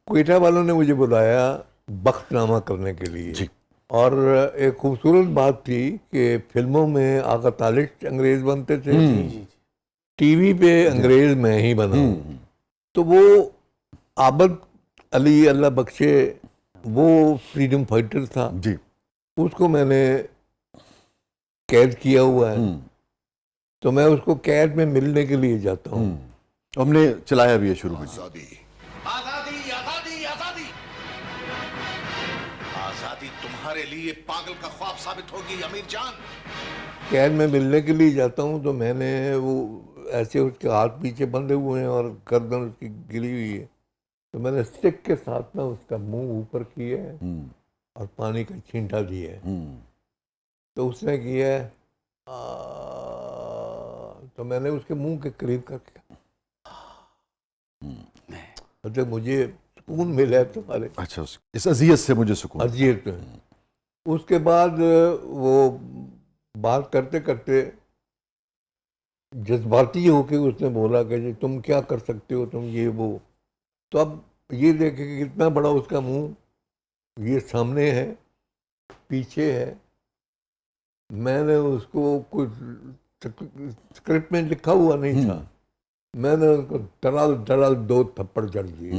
کوئٹہ والوں نے مجھے بلایا بخت نامہ کرنے کے لیے جی اور ایک خوبصورت بات تھی کہ فلموں میں آقا طالش انگریز بنتے تھے، ٹی وی پہ انگریز میں ہی بنا ہوں. تو وہ عابد علی اللہ بخشے وہ فریڈم فائٹر تھا، جی اس کو میں نے قید کیا ہوا ہے، تو میں اس کو قید میں ملنے کے لیے جاتا ہوں. ہم نے چلایا بھی ہے شروع میں. آزادی آزادی آزادی آزادی آزادی تمہارے لیے پاگل کا خواب ثابت ہوگی امیر جان. قید میں ملنے کے لیے جاتا ہوں تو میں نے وہ ایسے اس کے ہاتھ پیچھے بندھے ہوئے ہیں اور گردن اس کی گری ہوئی ہے، تو میں نے اسٹک کے ساتھ نا اس کا منہ اوپر کیا ہے اور پانی کا چھینٹا دیا ہے. تو اس نے کیا ہے تو میں نے اس کے منہ کے قریب کر کے اچھا مجھے سکون ملا ہے تمہارے اچھا اس اذیت سے مجھے سکون. اذیت میں. اس کے بعد وہ بات کرتے کرتے جذباتی ہو کے اس نے بولا کہ جی تم کیا کر سکتے ہو، تم یہ وہ. تو اب یہ دیکھیں کہ کتنا بڑا اس کا منہ، یہ سامنے ہے پیچھے ہے. میں نے اس کو کچھ اسکرپٹ میں لکھا ہوا نہیں تھا، میں نے اس کو ڈرل 2 تھپڑ جڑ دیے.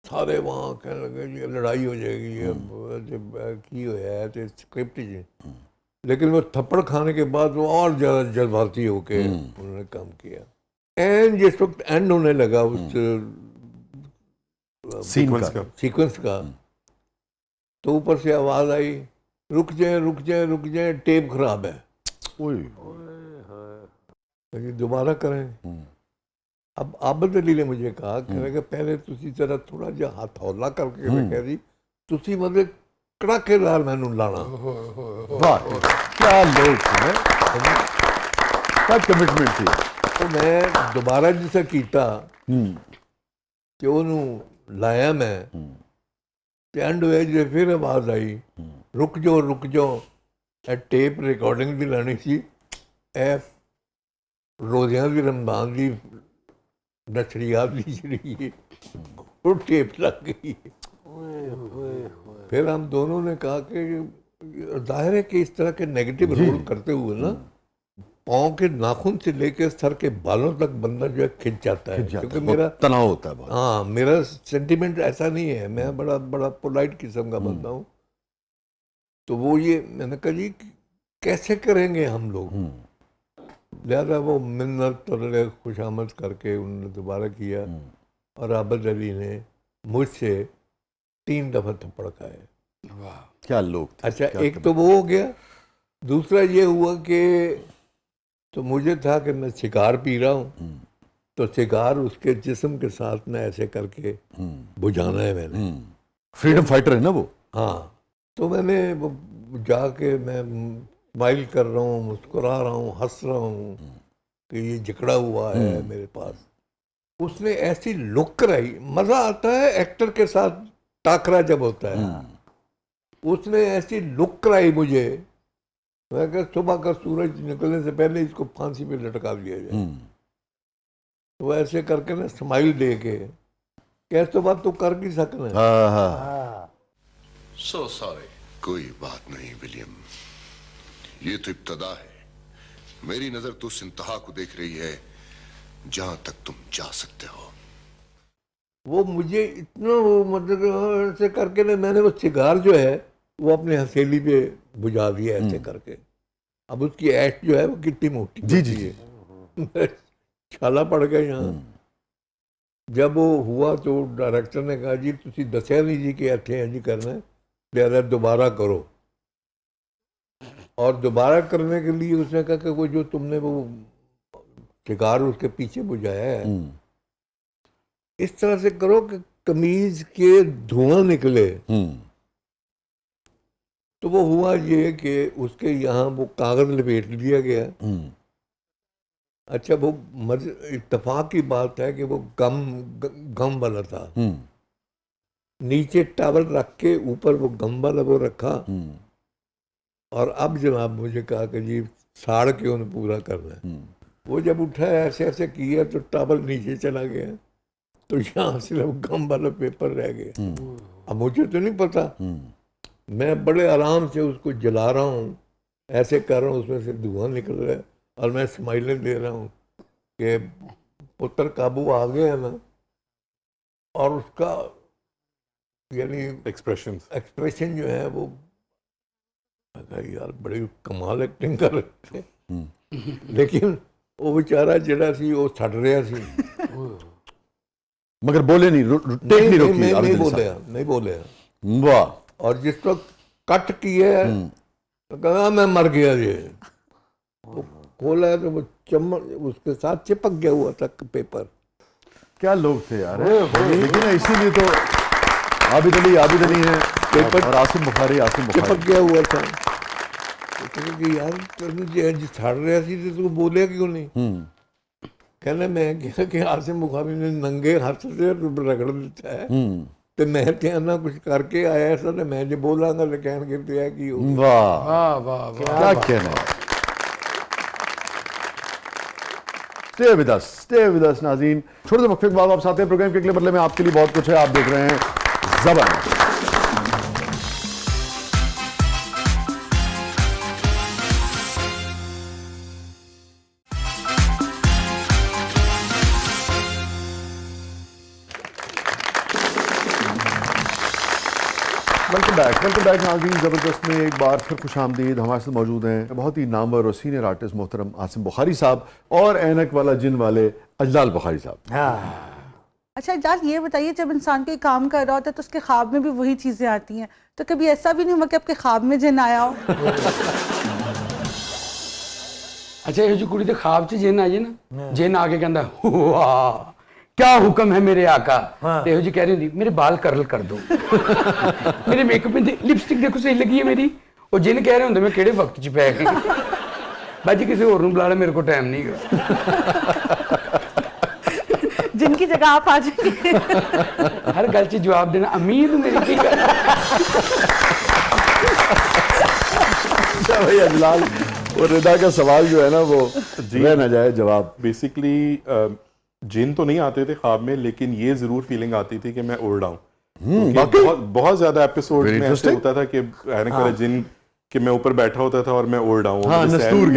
سارے وہاں کہنے لگے یہ لڑائی ہو جائے گی، یہ کی ہوا ہے تو اسکرپٹ جی. لیکن وہ تھپڑ کھانے کے بعد وہ اور زیادہ جذباتی ہو کے انہوں نے کام کیا. اینڈ جس وقت اینڈ ہونے لگا اس سیکوینس کا، تو اوپر سے آواز آئی رک جائیں رک جائیں رک جائیں، ٹیپ خراب ہے، دوبارہ کریں. اب عابد علی نے مجھے کہا کہ پہلے تسی ذرا تھوڑا جہا ہاتھ ہولا کر کے رکھا جی، تسی مطلب کڑاکے دار مینوں لانا. کیا لوگ ہیں، کیا کمٹمنٹ تھی. تو میں دوبارہ جسے کیتا کہ انہوں لایا میں اینڈ ہوئے جی پھر آواز آئی رک جاؤ ٹیپ ریکارڈنگ بھی لانی سی، اے روزیاں بھی رمضان دی نشریات بھی جڑی وہ ٹیپ لگ گئی. پھر ہم دونوں نے کہا کہ ظاہر ہے کہ اس طرح کے نیگیٹو رول کرتے ہوئے نا پاؤں کے ناخن سے لے کے سر کے بالوں تک بندہ جو ہے کھنچ جاتا ہے، کیونکہ میرا تناؤ ہوتا ہے بہت. ہاں میرا سینٹیمنٹ ایسا نہیں ہے، میں بڑا پولائٹ قسم کا بندہ ہوں. تو وہ یہ میں نے کہا جی کیسے کریں گے ہم لوگ، لہذا وہ منت اور خوش آمد کر کے انہوں نے دوبارہ کیا اور عابد علی نے مجھ سے 3 دفعہ تھپڑ کھائے. کیا لوگ تھے. اچھا ایک تو وہ ہو گیا، دوسرا یہ ہوا کہ تو مجھے تھا کہ میں سگار پی رہا ہوں تو سگار اس کے جسم کے ساتھ نہ ایسے کر کے بجھانا ہے میں نے. فریڈم فائٹر ہے نا وہ. ہاں تو میں نے جا کے میں اسمائل کر رہا ہوں، مسکرا رہا ہوں، ہنس رہا ہوں کہ یہ جکڑا ہوا ہے میرے پاس. اس نے ایسی لک کرائی، مزہ آتا ہے ایکٹر کے ساتھ ٹاکرا جب ہوتا ہے. اس نے ایسی لک کرائی مجھے، میں کہ صبح کا سورج نکلنے سے پہلے اس کو پھانسی پہ لٹکا دیا جائے. وہ ایسے کر کے نا اسمائل دے کے کہ اس تو بات تو کر نہیں سکنا. So sorry. کوئی بات نہیں ولیم، یہ تو ابتدا ہے. میری نظر تو اس انتہا کو دیکھ رہی ہے جہاں تک تم جا سکتے ہو. وہ مجھے اتنا مطلب ایسے کر کے نا میں نے وہ سگار جو ہے وہ اپنے ہتھیلی پہ بجھا دیا ایسے کر کے. اب اس کی ایش جو ہے وہ کتنی موٹی ہوتی ہے، چھالا پڑ گیا یہاں. جب وہ ہوا تو ڈائریکٹر نے کہا جی تسی دسیا نہیں جی کہ ایتھے ہیں جی کرنا ہے، لہذا دوبارہ کرو. اور دوبارہ کرنے کے لیے اس نے کہا کہ وہ جو تم نے وہ سگار اس کے پیچھے بجھایا ہے اس طرح سے کرو کہ قمیض کے دھواں نکلے. تو وہ ہوا یہ کہ اس کے یہاں وہ کاغذ لپیٹ لیا گیا. اچھا وہ اتفاق کی بات ہے کہ وہ گم والا تھا، نیچے ٹاول رکھ کے اوپر وہ گم والا وہ رکھا. اور اب جناب مجھے کہا کہ جی ساڑ کے انہیں پورا کرنا ہے. وہ جب اٹھا ایسے ایسے کیا تو ٹاول نیچے چلا گیا. تو یہاں صرف غم والا پیپر رہ گیا. اب مجھے تو نہیں پتا, میں بڑے آرام سے اس کو جلا رہا ہوں, ایسے کر رہا ہوں, اس میں سے دھواں نکل رہا ہے اور میں اسمائلیں دے رہا ہوں کہ پتر قابو آ گیا ہے نا. اور اس کا یعنی ایکسپریشن جو ہے وہ یار بڑی کمال ایکٹنگ کر رہے تھے. لیکن وہ بیچارہ جڑا سی وہ سڑ رہا سی, مگر بولے نہیں, ٹیک نہیں روکی. نہیں بولیا. واہ. اور جس وقت کٹ کیے تو کہا میں مر گیا. یہ کھولا ہے تو وہ اس کے ساتھ چپک گیا ہوا تھا پیپر. کیا لوگ تھے یار. لیکن اسی لیے تو عابد علی ہے اور عاصم بخاری. چپک گیا ہوا تھا کہ یار چھاڑ رہا سی تو بولیا کیوں نہیں. کہنا میں کیا کہ عاصم بخاری نے ننگے ہاتھ سے رگڑ دیتا ہے تو میں کہنا کچھ کر کے آیا ایسا تو میں جو بولاں گا تو کہنے کے تو ہے کہ واہ کیا کہنا ہے. Stay with us ناظرین. چھوٹے سے وقفے کے بعد آپ آتے ہیں پروگرام کے اگلے مرحلے میں. آپ کے لیے بہت کچھ ہے. آپ دیکھ رہے ہیں زبر. ویلکم بیک ناظرین. زبردست میں ایک بار پھر خوش آمدید. ہمارے ساتھ موجود ہیں بہت ہی نامور اور سینئر آرٹسٹ محترم عاصم بخاری صاحب اور اینک والا جن والے اجلال بخاری صاحب. اچھا اجلال یہ بتائیے, جب انسان کوئی کام کر رہا ہوتا ہے تو اس کے خواب میں بھی وہی چیزیں آتی ہیں, تو کبھی ایسا بھی نہیں ہوا کہ آپ کے خواب میں جن آیا ہو؟ اچھا یہ جو کڑی دے خواب چ جن آئی نا, جن آ کے کہندا واہ کیا حکم ہے میرے آقا, تے یہ جو کہہ رہی ہوندی میرے بال کرل کر دو, میرے میک اپ میں لپسٹک دیکھو صحیح لگی ہے میری. وہ جن کہہ رہے ہوندے میں کیڑے وقت چ پے گئی. باجی کسی اور نوں بلا لے, میرے کو ٹائم نہیں گا. جن کی جگہ آپ آ جائیں گے. ہر گل چ جواب دینا امید میری کی گل. اچھا بھائی اجلال, وہ رضا کا سوال جو ہے نا وہ رہ نہ جائے جواب. بیسکلی جن تو نہیں آتے تھے خواب میں, لیکن یہ ضرور فیلنگ آتی تھی کہ میں اڑ رہا ہوں. بہت زیادہ ایپیسوڈ میں ایسے ہوتا تھا کہ جن کہ میں اوپر بیٹھا ہوتا تھا اور میں اڑ رہا ہوں نستور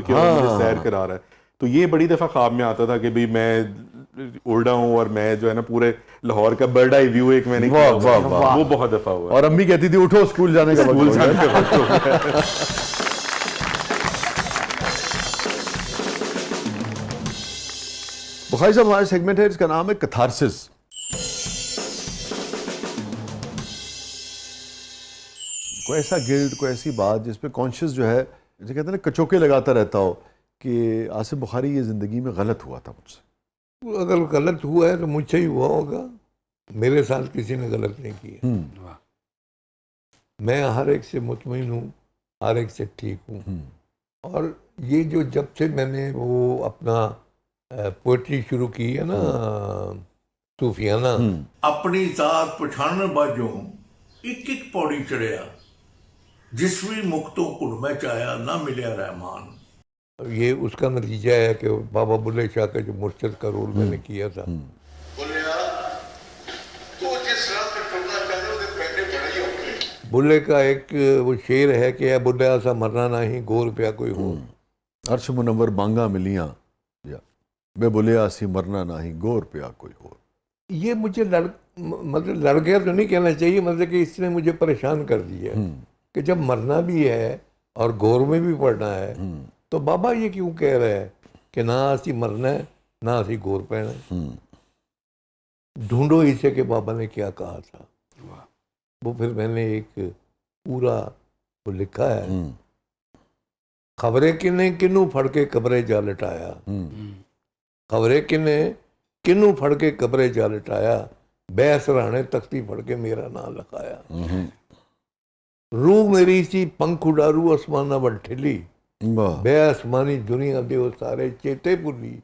کے اور مجھے سیر کرا رہا ہے. تو یہ بڑی دفعہ خواب میں آتا تھا کہ بھئی میں اڑ رہا ہوں اور میں جو ہے نا پورے لاہور کا برڈ آئی ویو ایک میں نے کیا, وہ بہت دفعہ ہوا. اور امی کہتی تھی اٹھو اسکول جانے کا وقت. بخاری صاحب ہمارا سیگمنٹ ہے, اس کا نام ہے کتھارسس. کوئی ایسا گلٹ, کوئی ایسی بات جس پہ کانشیس جو ہے جسے کہتے ہیں نا کچوکے لگاتا رہتا ہو کہ عاصم بخاری یہ زندگی میں غلط ہوا تھا مجھ سے. اگر غلط ہوا ہے تو مجھ سے ہی ہوا ہوگا, میرے ساتھ کسی نے غلط نہیں کیا. میں ہر ایک سے مطمئن ہوں, ہر ایک سے ٹھیک ہوں. اور یہ جو جب سے میں نے وہ اپنا پوئٹری شروع کی ہے نا صوفیانہ, اپنی ذات پچھان باجوں ایک ایک پوڑی چڑھیا, جسوی مکتوں کڑ میں چایا نہ ملیا رحمان. یہ اس کا نتیجہ ہے کہ بابا بلے شاہ کا جو مرشد کا رول میں نے کیا تھا. بلے کا ایک وہ شعر ہے کہ اے بلیا سا مرنا نہیں گور پیا کوئی ہو. عرش منور مانگا ملیاں بے بلیا سی مرنا نہیں گور پیا کوئی ہو. یہ مجھے مطلب لڑ گیا تو نہیں کہنا چاہیے, مطلب کہ اس نے مجھے پریشان کر دیا کہ جب مرنا بھی ہے اور گور میں بھی پڑنا ہے تو بابا یہ کیوں کہہ رہا ہے کہ نہ اسی مرنا ہے نہ اسی گور پہنا ہے. ڈھونڈو اسے کہ بابا نے کیا کہا تھا. وہ پھر میں نے ایک پورا وہ لکھا ہے, خبریں کنے کنوں پھڑ کے قبرے جا لٹایا, خبریں کنے کنوں پھڑ کے قبرے جا لٹایا, بے سرانے تختی پھڑ کے میرا نام لکھایا. روح میری سی پنکھ اڈارو آسمانہ بڑھ ٹھلی, بے آسمانی دنیا دے وہ سارے چیتے بھلی,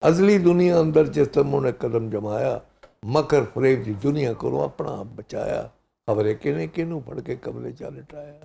ازلی دنیا اندر جسموں نے قدم جمایا, مکر فریب دی دنیا کو اپنا آپ بچایا, خبریں کنے کنوں پھڑ کے قبرے جا لٹایا.